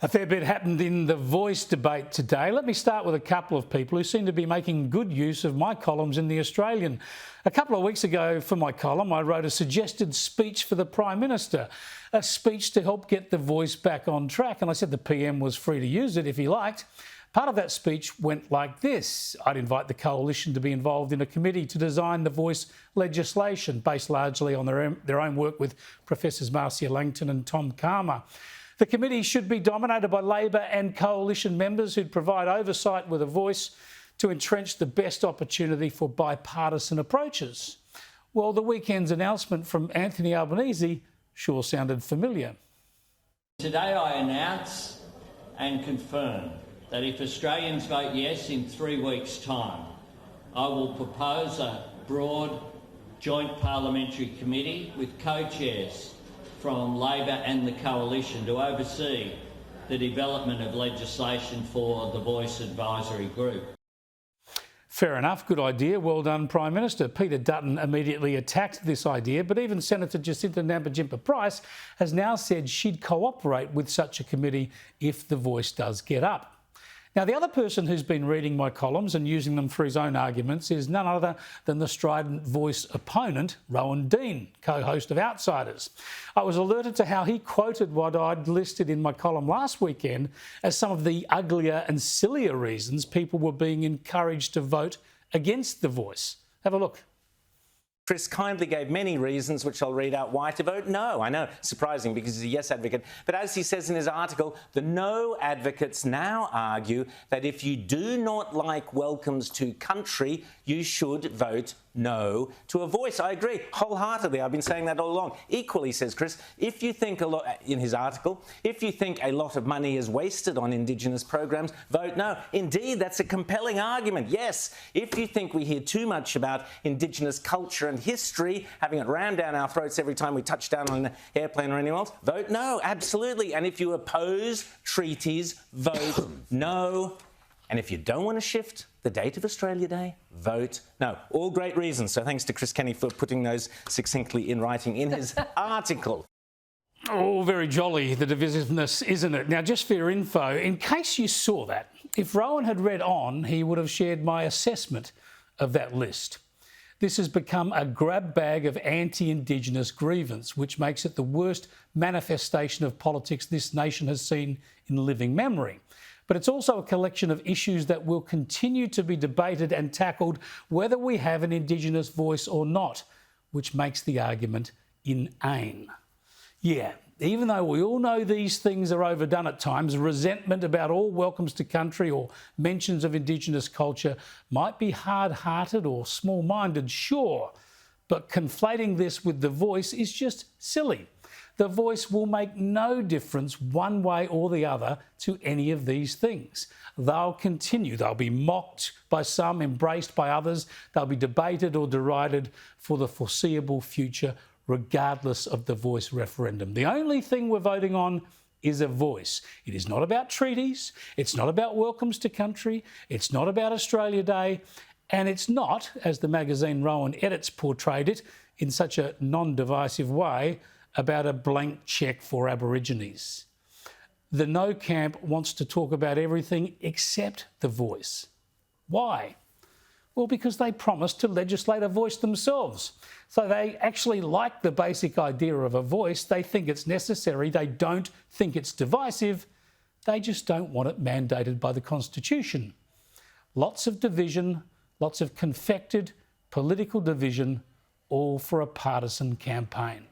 A fair bit happened in the Voice debate today. Let me start with a couple of people who seem to be making good use of my columns in The Australian. A couple of weeks ago for my column, I wrote a suggested speech for the Prime Minister, a speech to help get the Voice back on track. And I said the PM was free to use it if he liked. Part of that speech went like this. I'd invite the Coalition to be involved in a committee to design the Voice legislation, based largely on their own work with Professors Marcia Langton and Tom Calma. The committee should be dominated by Labor and Coalition members who'd provide oversight with a voice to entrench the best opportunity for bipartisan approaches. Well, the weekend's announcement from Anthony Albanese sure sounded familiar. Today I announce and confirm that if Australians vote yes in 3 weeks' time, I will propose a broad joint parliamentary committee with co-chairs from Labor and the Coalition to oversee the development of legislation for the Voice Advisory Group. Fair enough, good idea. Well done, Prime Minister. Peter Dutton immediately attacked this idea, but even Senator Jacinta Nampijinpa-Price has now said she'd cooperate with such a committee if the Voice does get up. Now, the other person who's been reading my columns and using them for his own arguments is none other than the strident Voice opponent, Rowan Dean, co-host of Outsiders. I was alerted to how he quoted what I'd listed in my column last weekend as some of the uglier and sillier reasons people were being encouraged to vote against the Voice. Have a look. Chris kindly gave many reasons, which I'll read out why to vote no. I know, surprising because he's a yes advocate. But as he says in his article, the no advocates now argue that if you do not like welcomes to country, you should vote no to a Voice. I agree wholeheartedly. I've been saying that all along. Equally, says Chris, if you think a lot, in his article, if you think a lot of money is wasted on Indigenous programs, vote no. Indeed, that's a compelling argument. Yes, if you think we hear too much about Indigenous culture and history, having it rammed down our throats every time we touch down on an airplane or anyone else, vote no, absolutely. And if you oppose treaties, vote no. And if you don't want to shift the date of Australia Day, vote no. All great reasons. So thanks to Chris Kenny for putting those succinctly in writing in his article. Oh, very jolly, the divisiveness, isn't it? Now, just for your info, in case you saw that, if Rowan had read on, he would have shared my assessment of that list. This has become a grab bag of anti-Indigenous grievance, which makes it the worst manifestation of politics this nation has seen in living memory. But it's also a collection of issues that will continue to be debated and tackled whether we have an Indigenous voice or not, which makes the argument inane. Yeah, even though we all know these things are overdone at times, resentment about all welcomes to country or mentions of Indigenous culture might be hard-hearted or small-minded, sure, but conflating this with the Voice is just silly. The Voice will make no difference one way or the other to any of these things. They'll continue. They'll be mocked by some, embraced by others. They'll be debated or derided for the foreseeable future, regardless of the Voice referendum. The only thing we're voting on is a voice. It is not about treaties. It's not about welcomes to country. It's not about Australia Day. And it's not, as the magazine Rowan Edits portrayed it in such a non-divisive way, about a blank cheque for Aborigines. The no camp wants to talk about everything except the Voice. Why? Well, because they promised to legislate a voice themselves. So they actually like the basic idea of a voice. They think it's necessary. They don't think it's divisive. They just don't want it mandated by the Constitution. Lots of division, lots of confected political division, all for a partisan campaign.